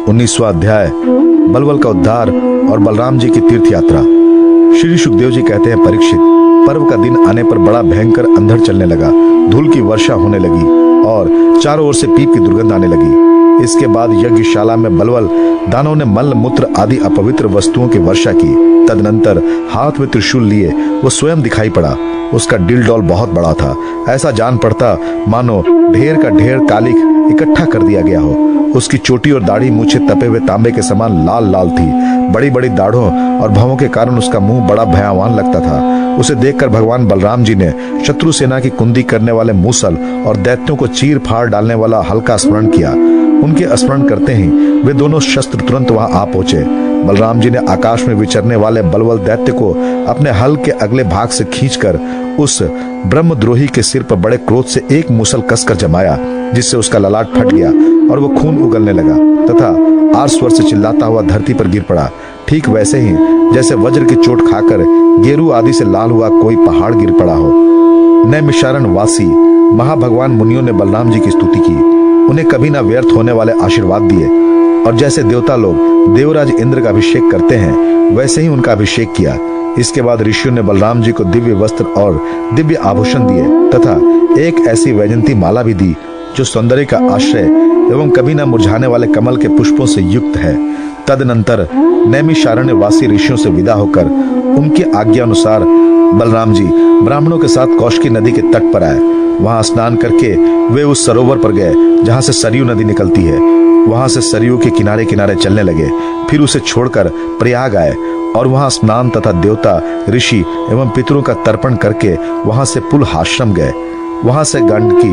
19वां अध्याय, बलबल का उद्धार और बलराम जी की तीर्थ यात्रा। श्री सुखदेव जी कहते हैं, परीक्षित, पर्व का दिन आने पर बड़ा भयंकर अंधड़ चलने लगा, धूल की वर्षा होने लगी और चारों ओर से पीप की दुर्गंध आने लगी। इसके बाद यज्ञशाला में बलबल दानों ने मल मूत्र आदि अपवित्र वस्तुओं की वर्षा की। तदनंतर हाथ में त्रिशूल लिए वो स्वयं दिखाई पड़ा। उसका डिलडौल बहुत बड़ा था, ऐसा जान पड़ता मानो ढेर का ढेर कालिख इकट्ठा कर दिया गया हो। उसकी चोटी और दाढ़ी मूछें तपे हुए तांबे के समान लाल लाल थी। बड़ी बड़ी दाढ़ों और भवों के कारण उसका मुंह बड़ा भयावान लगता था। उसे देखकर भगवान बलराम जी ने शत्रु सेना की कुंदी करने वाले मूसल और दैत्यों को चीर फाड़ डालने वाला हल्का स्मरण किया। उनके स्मरण करते ही वे दोनों शस्त्र तुरंत वहां आ पहुंचे। बलराम जी ने आकाश में विचरने वाले बलवल दैत्य को अपने हल के अगले भाग से खींचकर उस ब्रह्मद्रोही के सिर पर बड़े क्रोध से एक मूसल कसकर जमाया, जिससे उसका ललाट फट गया और वो खून उगलने लगा तथा आर स्वर से चिल्लाता हुआ धरती पर गिर पड़ा। ठीक वैसे ही जैसे वज्र की चोट खाकर गेरू आदि से लाल हुआ कोई पहाड़ गिर पड़ा हो। नैमिषारण्य वासी महाभगवान मुनियों ने बलराम जी की स्तुति की, उन्हें कभी ना व्यर्थ होने वाले आशीर्वाद दिए और जैसे देवता लोग देवराज इंद्र का अभिषेक करते हैं वैसे ही उनका अभिषेक किया। इसके बाद ऋषियों ने बलराम जी को दिव्य वस्त्र और दिव्य आभूषण दिए तथा एक ऐसी वैजंती माला भी दी जो सौंदर्य का आश्रय एवं कभी न मुरझाने वाले कमल के पुष्पों से युक्त है। तदनंतर नैमिषारण्य वासी ऋषियों से विदा होकर उनकी आज्ञा अनुसार बलराम जी ब्राह्मणों के साथ कौशिकी नदी के तट पर आए। वहां स्नान करके वे उस सरोवर पर गए जहां से सरयू नदी निकलती है। वहां से सरयू के किनारे किनारे चलने लगे, फिर उसे छोड़कर प्रयाग आए और वहां स्नान तथा देवता, ऋषि एवं पितरों का तर्पण करके वहां से पुलहाश्रम गए। वहां से गंडकी,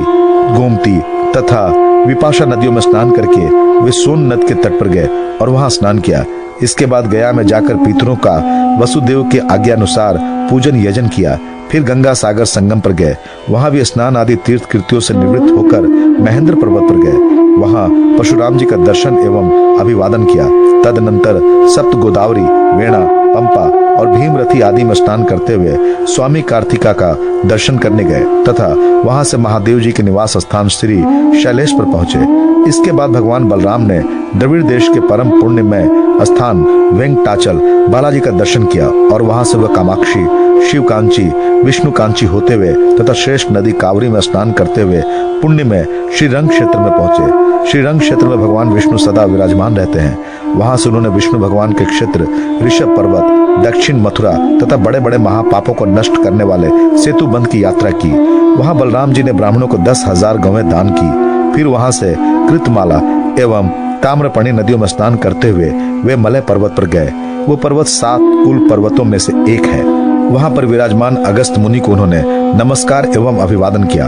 गोमती तथा विपाशा नदियों में स्नान करके वे सोन नद के तट पर गए और वहां स्नान किया। इसके बाद गया में जाकर पितरों का वसुदेव के आज्ञा अनुसार पूजन यजन किया। फिर गंगा सागर संगम पर गए, वहां भी स्नान आदि तीर्थ कृत्यों से निवृत्त होकर महेंद्र पर्वत पर गए। वहां परशुराम जी का दर्शन एवं अभिवादन किया। तदनंतर सप्त गोदावरी, वेणा, पंपा और भीमरथी आदि में स्नान करते हुए स्वामी कार्तिका का दर्शन करने गए तथा वहां से महादेव जी के निवास स्थान श्री शैलेश पर पहुंचे। इसके बाद भगवान बलराम ने द्रविड़ देश के परम पुण्यमय स्थान वेंकटाचल बालाजी का दर्शन किया और वहां से वह कामाक्षी, शिवकांची, विष्णुकांची होते हुए तथा श्रेष्ठ नदी कावरी में स्नान करते हुए पुण्य में श्रीरंग क्षेत्र में पहुंचे। श्रीरंग क्षेत्र में भगवान विष्णु सदा विराजमान रहते हैं। वहां से उन्होंने विष्णु भगवान के क्षेत्र ऋषभ पर्वत, दक्षिण मथुरा तथा बड़े बड़े महापापों को नष्ट करने वाले सेतु बंध की यात्रा की। वहां बलराम जी ने ब्राह्मणों को 10,000 गौवें दान की। फिर वहां से कृतमाला एवं ताम्रपर्णी नदियों में स्नान करते हुए वे मलय पर्वत पर गए। वो पर्वत 7 कुल पर्वतों में से एक है। वहां पर विराजमान अगस्त मुनि को उन्होंने नमस्कार एवं अभिवादन किया।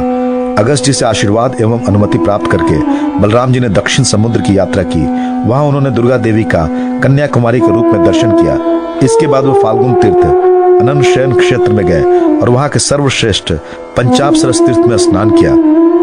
अगस्त जी से आशीर्वाद एवं अनुमति प्राप्त करके बलराम जी ने दक्षिण समुद्र की यात्रा की। वहां उन्होंने दुर्गा देवी का कन्याकुमारी के रूप में दर्शन किया। इसके बाद वो फाल्गुन तीर्थ अनंत शयन क्षेत्र में गए और वहां के सर्वश्रेष्ठ पंचापसरस तीर्थ में स्नान किया।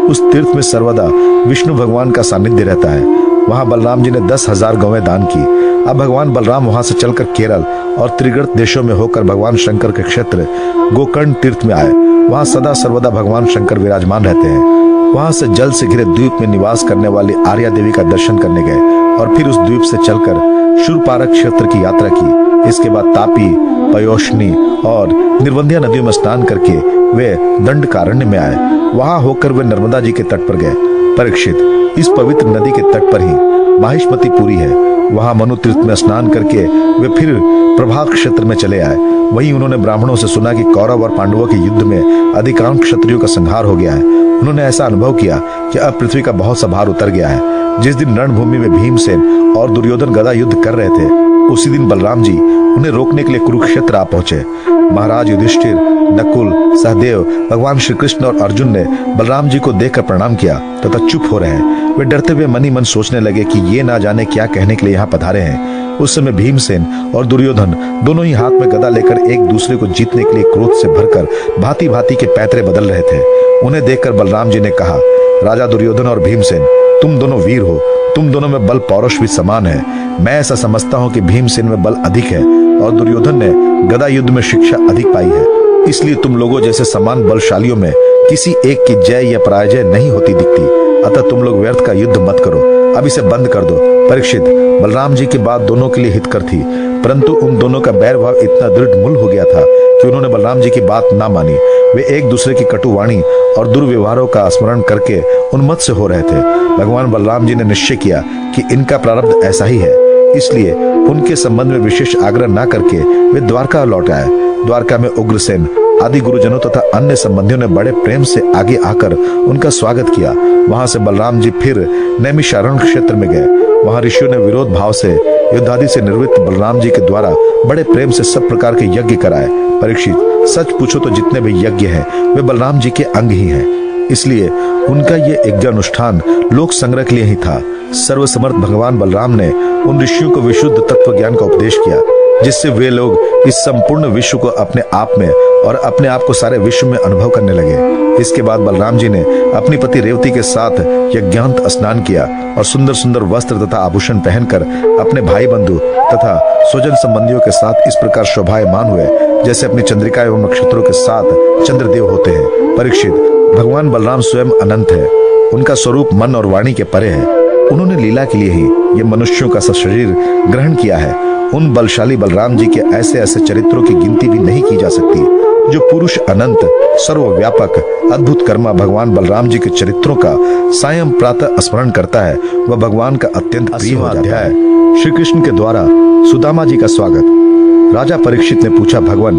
उस तीर्थ में सर्वदा विष्णु भगवान का सानिध्य रहता है। वहां बलराम जी ने 10,000 गौवें दान की। अब भगवान बलराम वहां से चलकर केरल और त्रिगर्त देशों में होकर भगवान शंकर के क्षेत्र गोकर्ण तीर्थ में आए। वहां सदा सर्वदा भगवान शंकर विराजमान रहते हैं। वहां से जल से घिरे द्वीप में निवास करने वाली आर्या देवी का दर्शन करने गए और फिर उस द्वीप से चलकर शूरपारक क्षेत्र की यात्रा की। इसके बाद तापी, पयोष्णी और निर्वंध्या नदियों में स्नान करके वे दंडकारण्य में आए। वहां होकर वे नर्मदा जी के तट पर गए। परीक्षित, इस पवित्र नदी के तट पर ही माहिष्मती पुरी है। वहां मनु तीर्थ में स्नान करके वे फिर प्रभाग क्षेत्र में चले आए। वहीं उन्होंने ब्राह्मणों से सुना कि कौरव और पांडवों के युद्ध में अधिकांश क्षत्रियों का संहार हो गया है। उन्होंने ऐसा अनुभव किया कि अब पृथ्वी का बहुत सा भार उतर गया है। जिस दिन रणभूमि में भीमसेन और दुर्योधन गदा युद्ध कर रहे थे, उसी दिन बलराम जी उन्हें रोकने के लिए कुरुक्षेत्र आ पहुंचे। महाराज युधिष्ठिर, नकुल, सहदेव, भगवान श्री कृष्ण और अर्जुन ने बलराम जी को देखकर प्रणाम किया तथा चुप हो रहे हैं। वे डरते हुए मन ही मन सोचने लगे कि ये ना जाने क्या कहने के लिए यहाँ पधारे हैं। उस समय भीमसेन और दुर्योधन दोनों ही हाथ में गदा लेकर एक दूसरे को जीतने के लिए क्रोध से भरकर भांति भांति के पैतरे बदल रहे थे। उन्हें देखकर बलराम जी ने कहा, राजा दुर्योधन और भीमसेन, तुम दोनों वीर हो, तुम दोनों में बल पौरुष भी समान है। मैं ऐसा समझता हूँ कि भीमसेन में बल अधिक है और दुर्योधन ने गदा युद्ध में शिक्षा अधिक पाई है। इसलिए तुम लोगों जैसे समान बलशालियों में किसी एक की जय या पराजय नहीं होती दिखती। अतः तुम लोग व्यर्थ का युद्ध मत करो, अब इसे बंद कर दो। परीक्षित, बलराम जी की बात दोनों के लिए हितकर थी, परंतु उन दोनों का बैर भाव इतना दृढ़ मूल हो गया था कि उन्होंने बलराम जी की बात ना मानी। वे एक दूसरे की कटुवाणी और दुर्व्यवहारों का स्मरण करके उन्मत्त से हो रहे थे। भगवान बलराम जी ने निश्चय किया कि इनका प्रारब्ध ऐसा ही है, इसलिए उनके संबंध में विशेष आग्रह न करके वे द्वारका लौट आए। द्वारका में उग्रसेन आदि गुरुजनों तथा अन्य संबंधियों ने बड़े प्रेम से आगे आकर उनका स्वागत किया। वहां से बलराम जी फिर नैमिषारण्य क्षेत्र में गए। वहां ऋषियों ने विरोध भाव से युद्धादि से निर्वृत्त बलराम जी के द्वारा बड़े प्रेम से सब प्रकार के यज्ञ कराए। परीक्षित, सच पूछो तो जितने भी यज्ञ हैं वे बलराम जी के अंग ही हैं, इसलिए उनका ये यज्ञानुष्ठान लोक संग्रह के लिए ही था। सर्वसमर्थ भगवान बलराम ने उन ऋषियों को विशुद्ध तत्व ज्ञान का उपदेश किया, जिससे वे लोग इस संपूर्ण विश्व को अपने आप में और अपने आप को सारे विश्व में अनुभव करने लगे। इसके बाद बलराम जी ने अपनी पति रेवती के साथ यज्ञांत स्नान किया और सुंदर सुंदर वस्त्र तथा आभूषण पहनकर अपने भाई बंधु तथा स्वजन संबंधियों के साथ इस प्रकार शोभायमान हुए जैसे अपनी चंद्रिका एवं नक्षत्रों के साथ चंद्रदेव होते हैं। परीक्षित, भगवान बलराम स्वयं अनंत है, उनका स्वरूप मन और वाणी के परे है। उन्होंने लीला के लिए ही ये मनुष्यों का शरीर ग्रहण किया है। उन बलशाली बलराम जी के ऐसे ऐसे चरित्रों की गिनती भी नहीं की जा सकती। जो पुरुष अनंत सर्वव्यापक अद्भुत कर्मा भगवान बलराम जी के चरित्रों का सायं प्रातः स्मरण करता है, वह भगवान का अत्यंत प्रिय हो जाता है। श्री कृष्ण के द्वारा सुदामा जी का स्वागत। राजा परीक्षित ने पूछा, भगवान,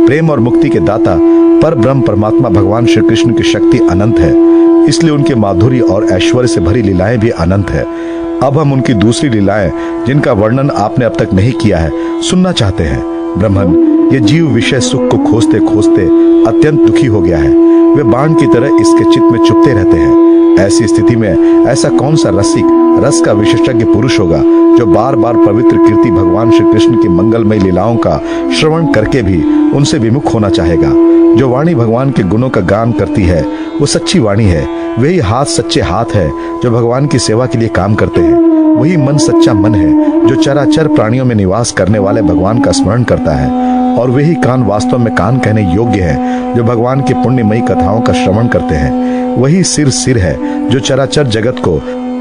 प्रेम और मुक्ति के दाता पर ब्रह्म परमात्मा भगवान श्री कृष्ण की शक्ति अनंत है, इसलिए उनके माधुर्य और ऐश्वर्य से भरी लीलाएं भी अनंत है। अब हम उनकी दूसरी लीलाएं, जिनका वर्णन आपने अब तक नहीं किया है, सुनना चाहते हैं। ब्रह्मन, ये जीव विषय सुख को खोजते खोजते अत्यंत दुखी हो गया है। वे बाण की तरह इसके चित्त में चुभते रहते हैं। ऐसी स्थिति में ऐसा कौन सा रसिक, रस का विशेषज्ञ पुरुष होगा जो बार बार पवित्र कीर्ति भगवान श्री कृष्ण की मंगलमय लीलाओं का श्रवण करके भी उनसे विमुख होना चाहेगा। जो वाणी भगवान के गुणों का गान करती है वो सच्ची वाणी है। वही हाथ सच्चे हाथ है जो भगवान की सेवा के लिए काम करते हैं। वही मन सच्चा मन है जो चराचर प्राणियों में निवास करने वाले भगवान का स्मरण करता है। और वही कान वास्तव में कान कहने योग्य है जो भगवान की पुण्यमयी कथाओं का श्रवण करते हैं। वही सिर सिर है जो चराचर जगत को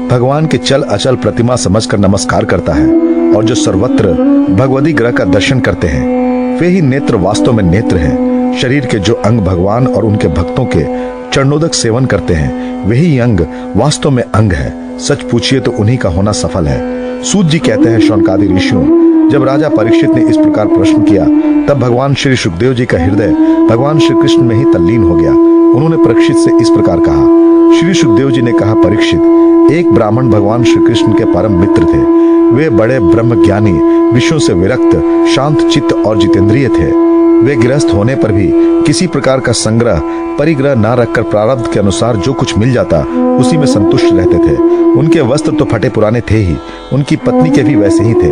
भगवान के चल अचल प्रतिमा समझकर नमस्कार करता है। और जो सर्वत्र भगवदी ग्रह का दर्शन करते हैं, वे ही नेत्र वास्तव में नेत्र हैं। शरीर के जो अंग भगवान और उनके भक्तों के चरणोदक सेवन करते हैं, वही अंग वास्तव में अंग है। सच पूछिए तो उन्हीं का होना सफल है। सूत जी कहते हैं, शौनकादि ऋषियों, जब राजा परीक्षित ने इस प्रकार प्रश्न किया, तब भगवान श्री सुखदेव जी का हृदय भगवान श्री कृष्ण में ही तल्लीन हो गया। उन्होंने परीक्षित से इस प्रकार कहा। श्री सुखदेव जी ने कहा, परीक्षित, एक ब्राह्मण भगवान श्री कृष्ण के परम मित्र थे। वे बड़े ब्रह्म ज्ञानी, विषयों से विरक्त, शांत चित्त और जितेंद्रिय थे। वे गृहस्थ होने पर भी किसी प्रकार का संग्रह परिग्रह न रखकर प्रारब्ध के अनुसार जो कुछ मिल जाता उसी में संतुष्ट रहते थे। उनके वस्त्र तो फटे पुराने थे ही, उनकी पत्नी के भी वैसे ही थे।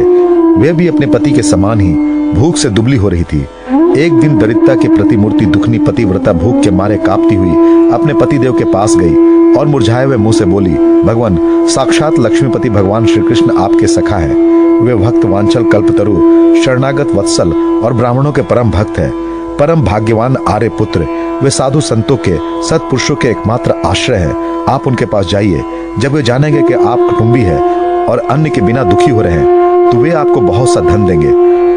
वे भी अपने पति के समान ही भूख से दुबली हो रही थी। एक दिन दरिद्रता के प्रतिमूर्ति दुखनी पतिव्रता भूख के मारे कांपती हुई अपने पतिदेव के पास गई और मुरझाए हुए मुंह से बोली, भगवान, साक्षात लक्ष्मीपति भगवान श्री कृष्ण आपके सखा है। वे भक्त वांछल कल्पतरु, शरणागत वत्सल और ब्राह्मणों के परम भक्त है। परम भाग्यवान आर्य पुत्र, वे साधु संतों के, सत्पुरुषों के एकमात्र आश्रय है। आप उनके पास जाइए। जब वे जानेंगे कि आप कुटुंबी है और अन्य के बिना दुखी हो रहे हैं, तो वे आपको बहुत सा धन देंगे।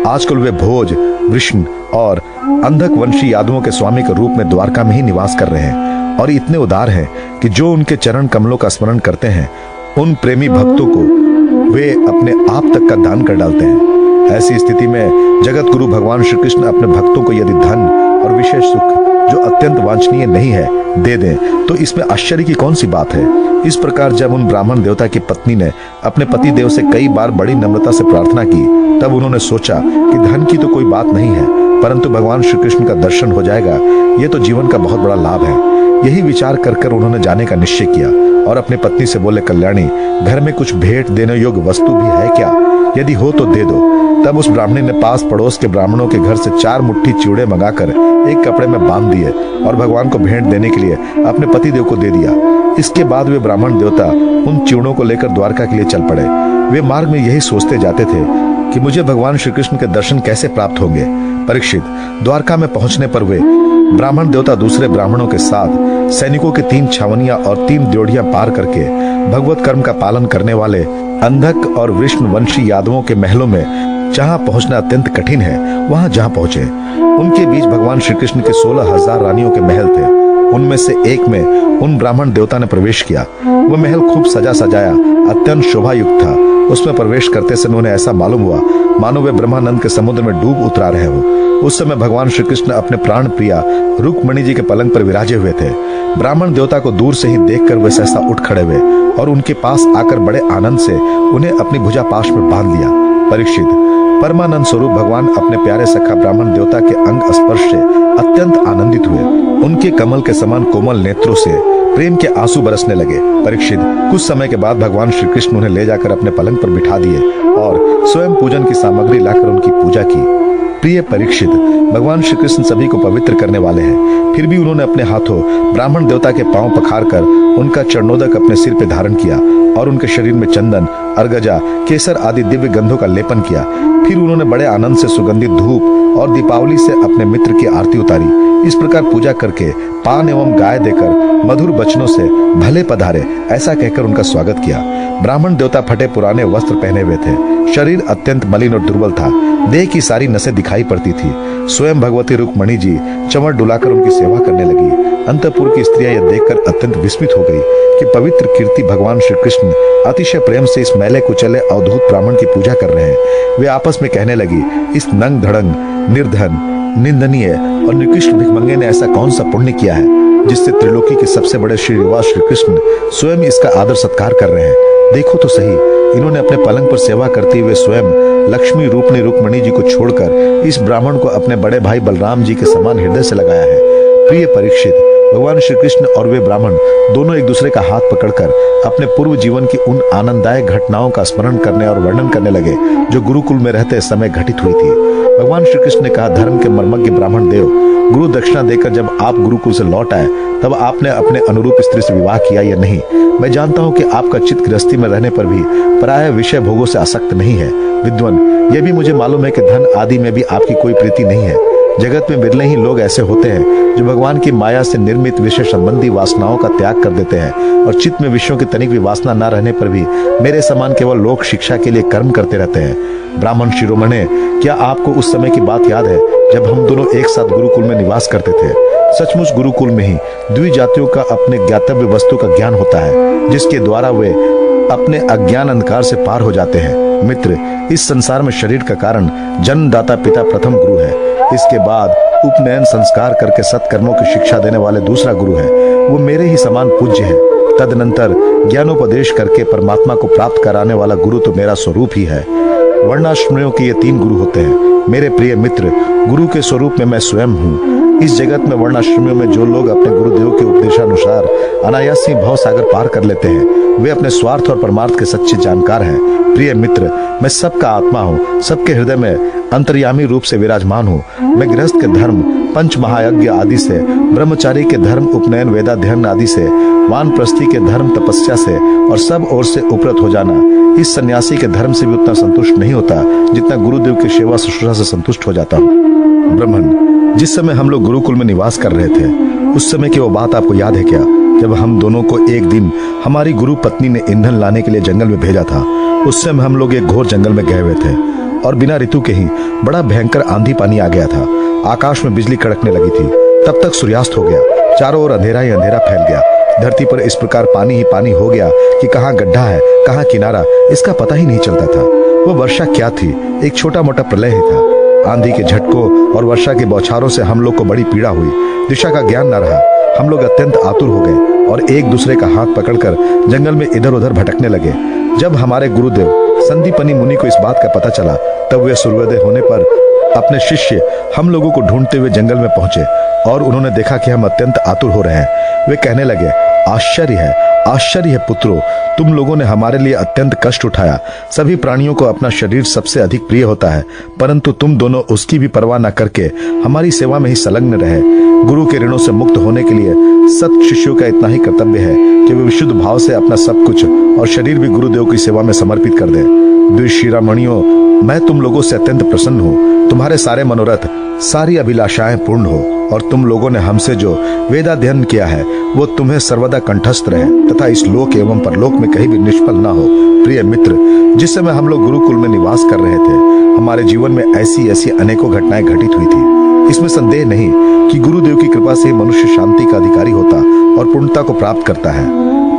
आजकल वे भोज, वृष्ण और अंधक वंशी यादवों के स्वामी के रूप में द्वारका में ही निवास कर रहे हैं और इतने उदार हैं कि जो उनके चरण कमलों का स्मरण करते हैं, उन प्रेमी भक्तों को वे अपने आप तक का दान कर डालते हैं। ऐसी स्थिति में जगत गुरु भगवान श्री कृष्ण अपने भक्तों को यदि धन और विशेष सुख जो अत्यंत वांछनीय नहीं है दे दें, तो इसमें आश्चर्य की कौन सी बात है। इस प्रकार जब उन ब्राह्मण देवता की पत्नी ने अपने पति देव से कई बार बड़ी नम्रता से प्रार्थना की, तब उन्होंने सोचा कि धन की तो कोई बात नहीं है, परंतु भगवान श्री कृष्ण का दर्शन हो जाएगा, ये तो जीवन का बहुत बड़ा लाभ है। यही विचार कर उन्होंने जाने का निश्चय किया और अपनी पत्नी से बोले, कल्याणी, घर में कुछ भेंट देने योग्य वस्तु भी है क्या? यदि हो तो दे दो। तब उस ब्राह्मणी ने पास पड़ोस के ब्राह्मणों के घर से 4 मुट्ठी चिवड़े मंगाकर एक कपड़े में बांध दिए और भगवान को भेंट देने के लिए अपने पति देव को दे दिया। इसके बाद वे ब्राह्मण देवता उन चिवड़ों को लेकर द्वारका के लिए चल पड़े। वे मार्ग में यही सोचते जाते थे कि मुझे भगवान श्री कृष्ण के दर्शन कैसे प्राप्त होंगे। परीक्षित, द्वारका में पहुंचने पर वे ब्राह्मण देवता दूसरे ब्राह्मणों के साथ सैनिकों के 3 छावनियां और 3 ड्योढ़ियां पार करके भगवत कर्म का पालन करने वाले अंधक और विष्णुवंशी यादवों के महलों में जहां पहुंचना अत्यंत कठिन है, वहां जहां पहुंचे। उनके बीच भगवान श्री कृष्ण के 16,000 रानियों के महल थे। उनमें से एक में उन ब्राह्मण देवता ने प्रवेश किया। वह महल खूब सजा सजाया अत्यंत शोभा युक्त था। उसमें प्रवेश करते समय उन्हें ऐसा मालूम हुआ मानो वे ब्रह्मानंद के समुद्र में डूब उतरा रहे हो। उस समय भगवान श्री कृष्ण अपने प्राण प्रिया रुक्मणी जी के पलंग पर विराजे हुए थे। ब्राह्मण देवता को दूर से ही देखकर वे सहसा उठ खड़े हुए और उनके पास आकर बड़े आनंद से उन्हें अपनी भुजा पाश में बांध लिया। परीक्षित, परमानंद स्वरूप भगवान अपने प्यारे सखा ब्राह्मण देवता के अंग स्पर्श से अत्यंत आनंदित हुए। उनके कमल के समान कोमल नेत्रों से प्रेम के आंसू बरसने लगे। परीक्षित, कुछ समय के बाद भगवान श्री कृष्ण उन्हें ले जाकर अपने पलंग पर बिठा दिए और स्वयं पूजन की सामग्री लाकर उनकी पूजा की। प्रिय परीक्षित, भगवान श्री कृष्ण सभी को पवित्र करने वाले हैं, फिर भी उन्होंने अपने हाथों ब्राह्मण देवता के पांव पखारकर उनका चरणोदक अपने सिर पे धारण किया और उनके शरीर में चंदन, अर्गजा, केसर आदि दिव्य गंधों का लेपन किया। फिर उन्होंने बड़े आनंद से सुगंधित धूप और दीपावली से अपने मित्र की आरती उतारी। इस प्रकार पूजा करके पान एवं गाय देकर मधुर वचनों से भले पधारे ऐसा कहकर उनका स्वागत किया। ब्राह्मण देवता फटे पुराने वस्त्र पहने हुए थे। शरीर अत्यंत मलिन और दुर्बल था। देह की सारी नसें दिखाई पड़ती थी। स्वयं भगवती रुक्मणी जी चमड़ डुलाकर उनकी सेवा करने लगी। अंतपुर की स्त्रियां यह देखकर अत्यंत विस्मित हो गई कि पवित्र कीर्ति भगवान श्री कृष्ण अतिशय प्रेम से इस मैले कुचले अवधूत ब्राह्मण की पूजा कर रहे हैं। वे आपस में कहने लगी, इस नंग धड़ंग, निर्धन, निंदनीय और निकृष्ट भिखमंगे ने ऐसा कौन सा पुण्य किया है जिससे त्रिलोकी के सबसे बड़े श्रीनिवास श्री कृष्ण स्वयं इसका आदर सत्कार कर रहे हैं। देखो तो सही, इन्होंने अपने पलंग पर सेवा करते हुए स्वयं लक्ष्मी रूपनी रुक्मणी जी को छोड़कर इस ब्राह्मण को अपने बड़े भाई बलराम जी के समान हृदय से लगाया है। प्रिय परीक्षित, भगवान श्री कृष्ण और वे ब्राह्मण दोनों एक दूसरे का हाथ पकड़कर अपने पूर्व जीवन की उन आनंददायक घटनाओं का स्मरण करने और वर्णन करने लगे जो गुरुकुल में रहते समय घटित हुई थी। भगवान श्री कृष्ण ने कहा, धर्म के मर्मज्ञ ब्राह्मण देव, गुरु दक्षिणा देकर जब आप गुरुकुल से लौट आए तब आपने अपने अनुरूप स्त्री से विवाह किया या नहीं? मैं जानता हूँ कि आपका चित्त गृहस्थी में रहने पर भी प्रायः विषय भोगों से आसक्त नहीं है। विद्वान, यह भी मुझे मालूम है कि धन आदि में भी आपकी कोई प्रीति नहीं है। जगत में बिरले ही लोग ऐसे होते हैं जो भगवान की माया से निर्मित विषय संबंधी वासनाओं का त्याग कर देते हैं और चित्त में विषयों की तनिक भी वासना न रहने पर भी मेरे समान केवल लोक शिक्षा के लिए कर्म करते रहते हैं। ब्राह्मण शिरोमणे, क्या आपको उस समय की बात याद है जब हम दोनों एक साथ गुरुकुल में निवास करते थे? सचमुच गुरुकुल में ही द्विजातियों का अपने ज्ञातव्य वस्तु का ज्ञान होता है जिसके द्वारा वे अपने अज्ञान अंधकार से पार हो जाते हैं। मित्र, इस संसार में शरीर का कारण जन्मदाता पिता प्रथम गुरु है। इसके बाद उपनयन संस्कार करके सत्कर्मों की शिक्षा देने वाले दूसरा गुरु है, वो मेरे ही समान पूज्य है। तदनंतर ज्ञानोपदेश करके परमात्मा को प्राप्त कराने वाला गुरु तो मेरा स्वरूप ही है। वर्णाश्रमियों के ये 3 गुरु होते हैं। मेरे प्रिय मित्र, गुरु के स्वरूप में मैं स्वयं हूँ। इस जगत में वर्णाश्रमियों में जो लोग अपने गुरुदेव के उपदेशानुसार अनायास ही भव सागर पार कर लेते हैं, वे अपने स्वार्थ और परमार्थ के सच्चे जानकार हैं। प्रिय मित्र, मैं सबका आत्मा हूँ, सबके हृदय में अंतर्यामी रूप से विराजमान हूँ। मैं गृहस्थ के धर्म, पंच महायज्ञ आदि से, ब्रह्मचारी के धर्म, उपनयन, वेदाध्ययन आदि से, वानप्रस्थी के धर्म, तपस्या से और सब ओर से उपरत हो जाना, इस सन्यासी के धर्म से भी उतना संतुष्ट नहीं होता जितना गुरुदेव की सेवा शुश्रूषा से संतुष्ट हो जाता हूँ। ब्राह्मण, जिस समय हम लोग गुरुकुल में निवास कर रहे थे उस समय की वो बात आपको याद है क्या, जब हम दोनों को एक दिन हमारी गुरु पत्नी ने ईंधन लाने के लिए जंगल में भेजा था? उस समय हम लोग एक घोर जंगल में गए हुए थे और बिना ऋतु के ही बड़ा भयंकर आंधी पानी आ गया था। आकाश में बिजली कड़कने लगी थी। तब तक सूर्यास्त हो गया। चारों ओर अंधेरा ही अंधेरा फैल गया। धरती पर इस प्रकार पानी ही पानी हो गया कि कहाँ गड्ढा है कहाँ किनारा, इसका पता ही नहीं चलता था। वो वर्षा क्या थी, एक छोटा मोटा प्रलय ही था। आंधी के झटकों और वर्षा के बौछारों से हम लोग को बड़ी पीड़ा हुई। दिशा का ज्ञान न रहा। हम लोग अत्यंत आतुर हो गए और एक दूसरे का हाथ पकड़कर जंगल में इधर उधर भटकने लगे। जब हमारे गुरुदेव संदीपनी मुनि को इस बात का पता चला तब वे सूर्योदय होने पर अपने शिष्य हम लोगों को ढूंढते हुए जंगल में पहुंचे और उन्होंने देखा कि हम अत्यंत आतुर हो रहे हैं। वे कहने लगे, आश्चर्य है पुत्रों, तुम लोगों ने हमारे लिए अत्यंत कष्ट उठाया। सभी प्राणियों को अपना शरीर सबसे अधिक प्रिय होता है, परंतु तुम दोनों उसकी भी परवाह न करके हमारी सेवा में ही संलग्न रहे। गुरु के ऋणों से मुक्त होने के लिए सत शिष्यों का इतना ही कर्तव्य है कि वे विशुद्ध भाव से अपना सब कुछ और शरीर भी गुरुदेव की सेवा में समर्पित कर दें। द्विशिरोमणियों, मैं तुम लोगों से अत्यंत प्रसन्न हूँ। तुम्हारे सारे मनोरथ, सारी अभिलाषाएं पूर्ण हो। और तुम लोगों ने हमसे जो वेदाध्ययन किया है वो तुम्हें सर्वदा कंठस्थ रहे तथा इस लोक एवं परलोक में कहीं भी निष्फल ना हो। प्रिय मित्र, जिस समय हम लोग गुरुकुल में निवास कर रहे थे, हमारे जीवन में ऐसी ऐसी अनेकों घटनाएं घटित हुई थी। इसमें संदेह नहीं कि गुरुदेव की कृपा से मनुष्य शांति का अधिकारी होता और पूर्णता को प्राप्त करता है।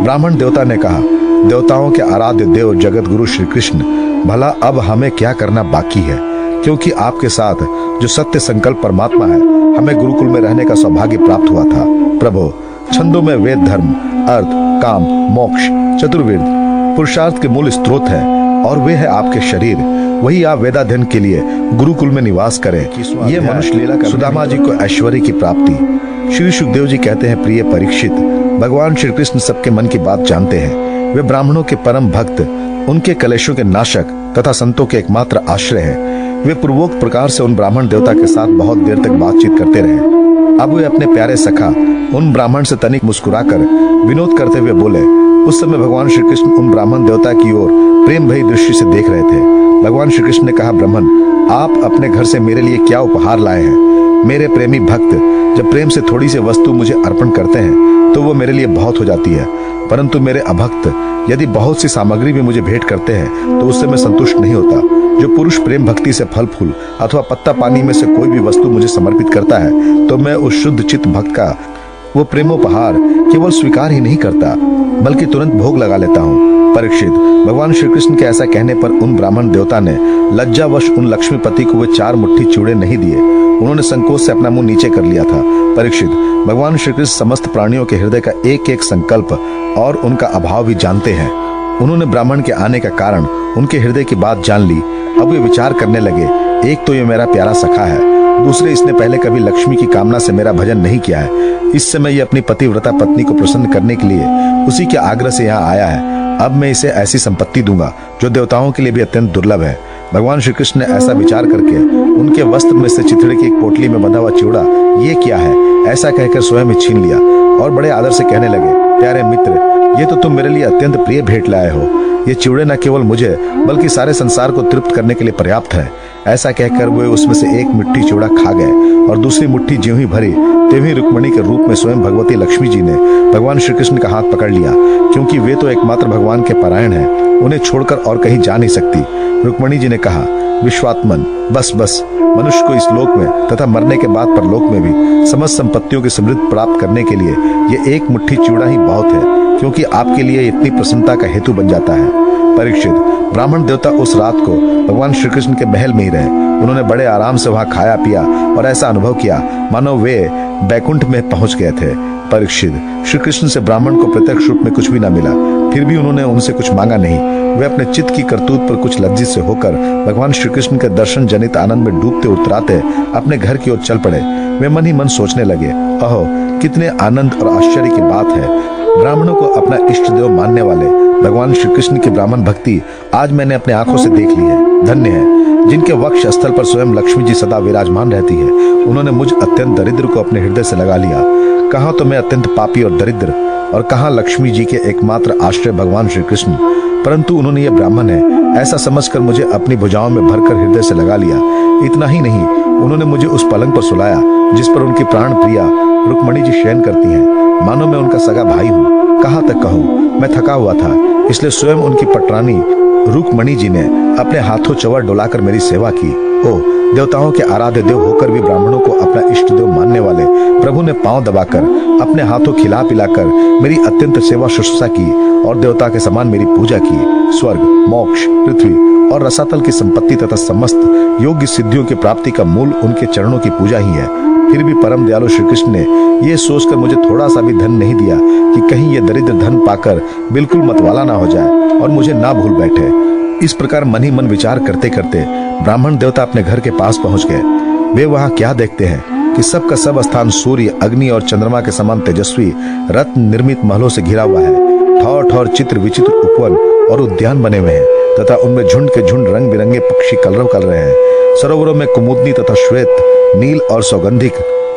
ब्राह्मण देवता ने कहा, देवताओं के आराध्य देव जगत गुरु श्री कृष्ण, भला अब हमें क्या करना बाकी है, क्योंकि आपके साथ जो सत्य संकल्प परमात्मा है, हमें गुरुकुल में रहने का सौभाग्य प्राप्त हुआ था। प्रभु, छंदों में वेद, धर्म, अर्थ, काम, मोक्ष, चतुर्वेद पुरुषार्थ के मूल स्रोत है और वे है आपके शरीर। वही आप वेदाध्ययन के लिए गुरुकुल में निवास करें। ये मनुष्य लीला का सुदामा जी को ऐश्वर्य की प्राप्ति। श्री सुखदेव जी कहते हैं, प्रिय परीक्षित, भगवान श्री कृष्ण सबके मन की बात जानते हैं। वे ब्राह्मणों के परम भक्त, उनके कलेशों के नाशक तथा संतों के एकमात्र आश्रय हैं। वे पूर्वोक्त प्रकार से उन ब्राह्मण देवता के साथ बहुत देर तक बातचीत करते रहे। अब वे अपने प्यारे सखा उन ब्राह्मण से तनिक मुस्कुराकर विनोद करते हुए बोले। उस समय भगवान श्री कृष्ण उन ब्राह्मण देवता की ओर प्रेम भरी दृष्टि से देख रहे थे। भगवान श्री कृष्ण ने कहा, ब्राह्मण, आप अपने घर से मेरे लिए क्या उपहार लाए हैं? मेरे प्रेमी भक्त जब प्रेम से थोड़ी सी वस्तु मुझे अर्पण करते हैं तो वो मेरे लिए बहुत हो जाती है, परंतु मेरे अभक्त यदि बहुत सी सामग्री भी मुझे भेंट करते हैं तो उससे मैं संतुष्ट नहीं होता। जो पुरुष प्रेम भक्ति से फल फूल अथवा पत्ता पानी में से कोई भी वस्तु मुझे समर्पित करता है तो मैं उस शुद्ध चित्त भक्त का वो प्रेमोपहार केवल स्वीकार ही नहीं करता बल्कि तुरंत भोग लगा लेता हूँ। परीक्षित, भगवान श्री कृष्ण के ऐसा कहने पर उन ब्राह्मण देवता ने लज्जावश उन लक्ष्मीपति को वे 4 मुट्ठी चूड़े नहीं दिए। उन्होंने संकोच से अपना मुंह नीचे कर लिया था। परीक्षित, भगवान श्री कृष्ण समस्त प्राणियों के हृदय का एक एक संकल्प और उनका अभाव भी जानते हैं। उन्होंने ब्राह्मण के आने का कारण, उनके हृदय की बात जान ली। अब वे विचार करने लगे, एक तो ये मेरा प्यारा सखा है, दूसरे इसने पहले कभी लक्ष्मी की कामना से मेरा भजन नहीं किया है। इस समय ये अपनी पतिव्रता पत्नी को प्रसन्न करने के लिए उसी के आग्रह से यहाँ आया है। अब मैं इसे ऐसी संपत्ति दूंगा जो देवताओं के लिए भी अत्यंत दुर्लभ है। भगवान श्री कृष्ण ने ऐसा विचार करके उनके वस्त्र में से चिथड़े की एक पोटली में बंधा हुआ चिवड़ा, ये क्या है, ऐसा कहकर स्वयं ही छीन लिया और बड़े आदर से कहने लगे, प्यारे मित्र, ये तो तुम मेरे लिए अत्यंत प्रिय भेंट लाए हो। ये चिवड़े न केवल मुझे बल्कि सारे संसार को तृप्त करने के लिए पर्याप्त है। ऐसा कहकर वे उसमें से एक मुट्ठी चिवड़ा खा गए और दूसरी मुट्ठी ज्यों ही भरी त्यों ही रुक्मिणी के रूप में स्वयं भगवती लक्ष्मी जी ने भगवान श्री कृष्ण का हाथ पकड़ लिया, क्योंकि वे तो एकमात्र भगवान के परायण हैं, उन्हें छोड़कर और कहीं जा नहीं सकती। रुक्मिणी जी ने कहा, विश्वात्मन, बस बस, मनुष्य को इस लोक में तथा मरने के बाद परलोक में भी समस्त संपत्तियों की समृद्धि प्राप्त करने के लिए ये एक मुट्ठी चिवड़ा ही बहुत है, क्योंकि आपके लिए इतनी प्रसन्नता का हेतु बन जाता है। परीक्षित, ब्राह्मण देवता उस रात को भगवान श्री कृष्ण के महल में ही रहे। उन्होंने बड़े आराम से वहां खाया पिया और ऐसा अनुभव किया मानो वे बैकुंठ में पहुंच गए थे। परीक्षित, श्री कृष्ण से ब्राह्मण को प्रत्यक्ष रूप में कुछ भी न मिला, फिर भी उन्होंने उनसे कुछ मांगा नहीं। वे अपने चित्त की करतूत पर कुछ लज्जित से होकर भगवान श्री कृष्ण के दर्शन जनित आनंद में डूबते उतराते अपने घर की ओर चल पड़े। वे मन ही मन सोचने लगे, अहो, कितने आनंद और आश्चर्य की बात है। ब्राह्मणों को अपना इष्ट देव मानने वाले भगवान श्री कृष्ण की ब्राह्मण भक्ति आज मैंने अपने आंखों से देख ली है। धन्य है जिनके वक्ष स्थल पर स्वयं लक्ष्मी जी सदा विराजमान रहती है। उन्होंने मुझ अत्यंत दरिद्र को अपने हृदय से लगा लिया। कहाँ तो मैं अत्यंत पापी और दरिद्र, और कहाँ लक्ष्मी जी के एकमात्र आश्रय भगवान श्री कृष्ण, परंतु उन्होंने ये ब्राह्मण है ऐसा समझकर मुझे अपनी भुजाओं में भरकर हृदय से लगा लिया। इतना ही नहीं, उन्होंने मुझे उस पलंग पर सुलाया जिस पर उनकी प्राण प्रिया रुक्मिणी जी शयन करती हैं, मानो मैं उनका सगा भाई हूँ। कहाँ तक कहूँ, मैं थका हुआ था, इसलिए स्वयं उनकी पटरानी रुक्मिणी जी ने अपने हाथों चवर डोलाकर मेरी सेवा की। ओ, देवताओं के आराध्य देव होकर भी ब्राह्मणों को अपना इष्ट देव मानने वाले प्रभु ने पांव दबाकर अपने हाथों खिला पिलाकर मेरी अत्यंत सेवा शुश्रूषा की और देवता के समान मेरी पूजा की। स्वर्ग, मोक्ष, पृथ्वी और रसातल की संपत्ति तथा समस्त योग्य सिद्धियों की प्राप्ति का मूल उनके चरणों की पूजा ही है। फिर भी परम दयालु श्री कृष्ण ने ये सोचकर मुझे थोड़ा सा भी धन नहीं दिया कि कहीं ये दरिद्र धन पाकर बिल्कुल मतवाला ना हो जाए और मुझे ना भूल बैठे। इस प्रकार मन ही मन विचार करते करते ब्राह्मण देवता अपने घर के पास पहुंच गए। वे वहां क्या देखते हैं कि सबका सब स्थान सूर्य, अग्नि और चंद्रमा के समान तेजस्वी रत्न निर्मित महलों से घिरा हुआ है। ठौर ठौर चित्र विचित्र उपवन और उद्यान बने हुए हैं तथा उनमें झुंड के झुंड रंग बिरंगे पक्षी कलरव कर रहे हैं। सरोवरों में कुमुदनी तथा श्वेत, नील और सौगंधिक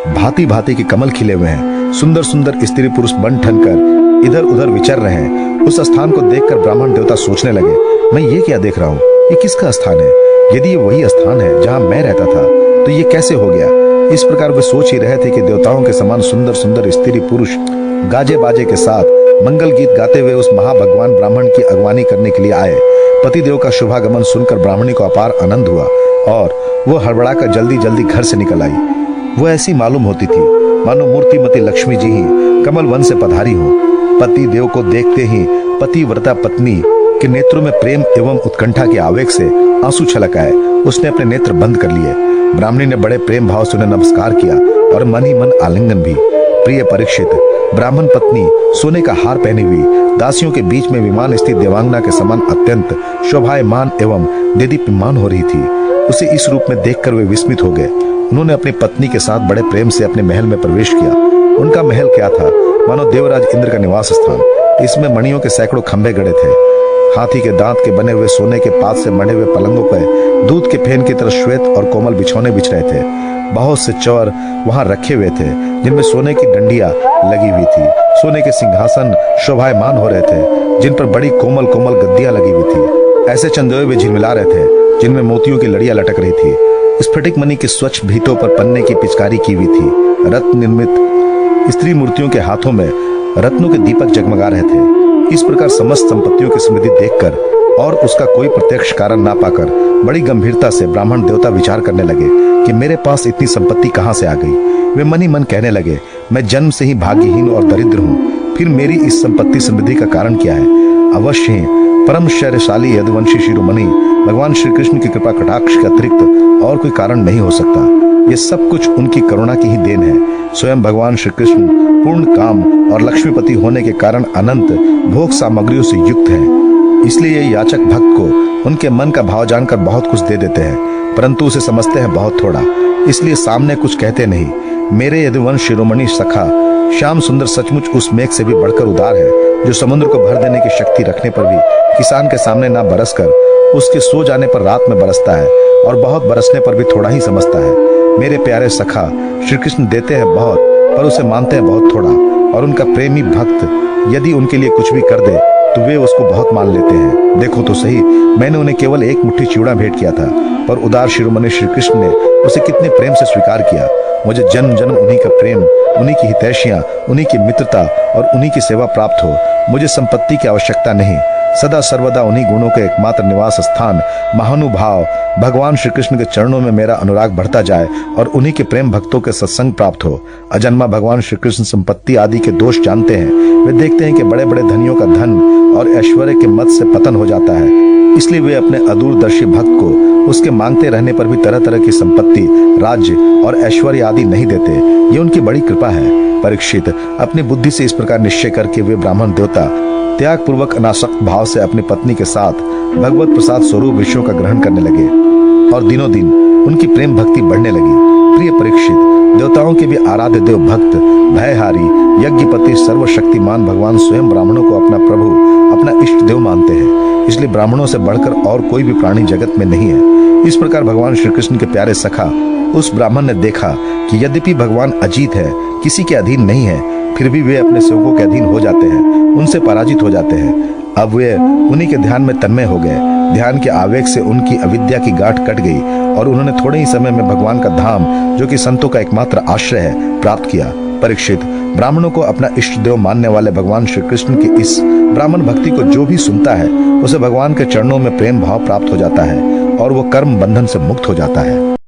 भांति भांति के कमल खिले हुए हैं। सुंदर सुंदर स्त्री पुरुष बन ठनकर इधर उधर विचर रहे हैं। उस स्थान को देखकर ब्राह्मण देवता सोचने लगे, मैं ये क्या देख रहा हूँ, ये किसका स्थान है? यदि ये वही स्थान है जहाँ मैं रहता था तो ये कैसे हो गया? इस प्रकार वे सोच ही रहे थे कि देवताओं के समान सुंदर सुंदर स्त्री पुरुष गाजे बाजे के साथ मंगल गीत गाते हुए उस महाभगवान ब्राह्मण की अगवानी करने के लिए आए। पतिदेव का शुभागमन सुनकर ब्राह्मणी को अपार आनंद हुआ और वो हड़बड़ाकर जल्दी जल्दी घर से निकल आई। वो ऐसी मालूम होती थी मानो मूर्तिमती लक्ष्मी जी ही कमल वन से पधारी हो। पति देव को देखते ही पतिव्रता पत्नी के नेत्रों में प्रेम एवं उत्कंठा के आवेग से आंसू छलक आए। उसने अपने नेत्र बंद कर लिए। ब्राह्मणी ने बड़े प्रेम भाव से उन्हें नमस्कार किया और मन ही मन आलिंगन भी। प्रिय परीक्षित, ब्राह्मण पत्नी सोने का हार पहनी हुई दासियों के बीच में विमान स्थित देवांगना के समान अत्यंत शोभायमान एवं देदीप्यमान हो रही थी। उसे इस रूप में देखकर वे विस्मित हो गए। उन्होंने अपनी पत्नी के साथ बड़े प्रेम से अपने महल में प्रवेश किया। उनका महल क्या था, मानो देवराज इंद्र का निवास स्थान। इसमें मणियों के सैकड़ों खंभे गड़े थे। हाथी के दांत के बने हुए सोने के पात से मढ़े हुए पलंगों पर दूध के फेन की तरह श्वेत और कोमल बिछौने बिछ रहे थे। बहुत से चौर वहां रखे हुए थे जिनमें सोने की डंडियां लगी हुई थी। सोने के सिंहासन शोभायमान हो रहे थे जिन पर बड़ी कोमल कोमल गद्दियां लगी हुई थी। ऐसे चंदोए भी झिलमिला रहे थे जिनमें मोतियों की लड़ियां लटक रही थी। स्फटिक मणि की स्वच्छ भीतों पर पन्ने की पिचकारी की हुई थी। रत्न निर्मित स्त्री मूर्तियों के हाथों में रत्नों के दीपक जगमगा रहे थे। इस प्रकार समस्त संपत्तियों की समृद्धि देखकर और उसका कोई प्रत्यक्ष कारण ना पाकर बड़ी गंभीरता से ब्राह्मण देवता विचार करने लगे कि मेरे पास इतनी संपत्ति कहां से आ गई। वे मन ही मन कहने लगे, मैं जन्म से ही भाग्यहीन और दरिद्र हूँ, फिर मेरी इस संपत्ति समृद्धि का कारण क्या है। अवश्य ही परम शैर्यशाली यदुवंशी शिरोमणि भगवान श्री कृष्ण की कृपा कटाक्ष के अतिरिक्त और कोई कारण नहीं हो सकता। ये सब कुछ उनकी करुणा की ही देन है। स्वयं भगवान श्री कृष्ण पूर्ण काम और लक्ष्मीपति होने के कारण अनंत भोग सामग्रियों से युक्त है। इसलिए ये याचक भक्त को उनके मन का भाव जानकर बहुत कुछ दे देते हैं, परंतु उसे समझते हैं बहुत थोड़ा, इसलिए सामने कुछ कहते नहीं। मेरे यदुवंश शिरोमणि सखा श्याम सुंदर सचमुच उस मेघ से भी बढ़कर उदार है, जो समुद्र को भर देने की शक्ति रखने पर भी किसान के सामने ना बरसकर उसके सो जाने पर रात में बरसता है और बहुत बरसने पर भी थोड़ा ही समझता है। मेरे प्यारे सखा श्री कृष्ण देते हैं बहुत पर उसे मानते हैं बहुत थोड़ा, और उनका प्रेमी भक्त यदि उनके लिए कुछ भी कर दे तो वे उसको बहुत मान लेते हैं। देखो तो सही, मैंने उन्हें केवल एक मुट्ठी चिवड़ा भेंट किया था, पर उदार शिरोमणि श्री कृष्ण ने उसे कितने प्रेम से स्वीकार किया। मुझे जन्म जन्म उन्हीं का प्रेम, उन्हीं की हितैषियां, उन्हीं की मित्रता और उन्हीं की सेवा प्राप्त हो। मुझे संपत्ति की आवश्यकता नहीं, सदा सर्वदा उन्हीं गुणों के एकमात्र निवास स्थान महानुभाव भगवान श्री कृष्ण के चरणों में मेरा अनुराग बढ़ता जाए और उन्हीं के प्रेम भक्तों के सत्संग प्राप्त हो। अजन्मा भगवान श्री कृष्ण संपत्ति आदि के दोष जानते हैं। वे देखते हैं कि बड़े बड़े धनियों का धन और ऐश्वर्य के मद से पतन हो जाता है, इसलिए वे अपने अदूरदर्शी भक्त को उसके मांगते रहने पर भी तरह तरह की संपत्ति, राज्य और ऐश्वर्य आदि नहीं देते। ये उनकी बड़ी कृपा है। परीक्षित, अपनी बुद्धि से इस प्रकार निश्चय करके वे ब्राह्मण देवता त्याग पूर्वक अनासक्त भाव से अपनी पत्नी के साथ भगवत प्रसाद स्वरूप विषयों का ग्रहण करने लगे और दिनों दिन उनकी प्रेम भक्ति बढ़ने लगी। प्रिय परीक्षित, देवताओं के भी आराध्य देव भक्त भयहारी यज्ञपति सर्वशक्तिमान भगवान स्वयं ब्राह्मणों को अपना प्रभु, अपना इष्ट देव मानते हैं। इसलिए ब्राह्मणों से बढ़कर और कोई भी प्राणी जगत में नहीं है। इस प्रकार भगवान श्री कृष्ण के प्यारे सखा उस ब्राह्मण ने देखा कि यद्यपि भगवान अजीत है, किसी के अधीन नहीं है, फिर भी वे अपने सेवकों के अधीन हो जाते हैं, उनसे पराजित हो जाते हैं। अब वे उन्हीं के ध्यान में तन्मय हो गए। ध्यान के आवेग से उनकी अविद्या की गांठ कट गई और उन्होंने थोड़े ही समय में भगवान का धाम, जो कि संतों का एकमात्र आश्रय है, प्राप्त किया। परीक्षित, ब्राह्मणों को अपना इष्ट देव मानने वाले भगवान श्री कृष्ण की इस ब्राह्मण भक्ति को जो भी सुनता है, उसे भगवान के चरणों में प्रेम भाव प्राप्त हो जाता है और वो कर्म बंधन से मुक्त हो जाता है।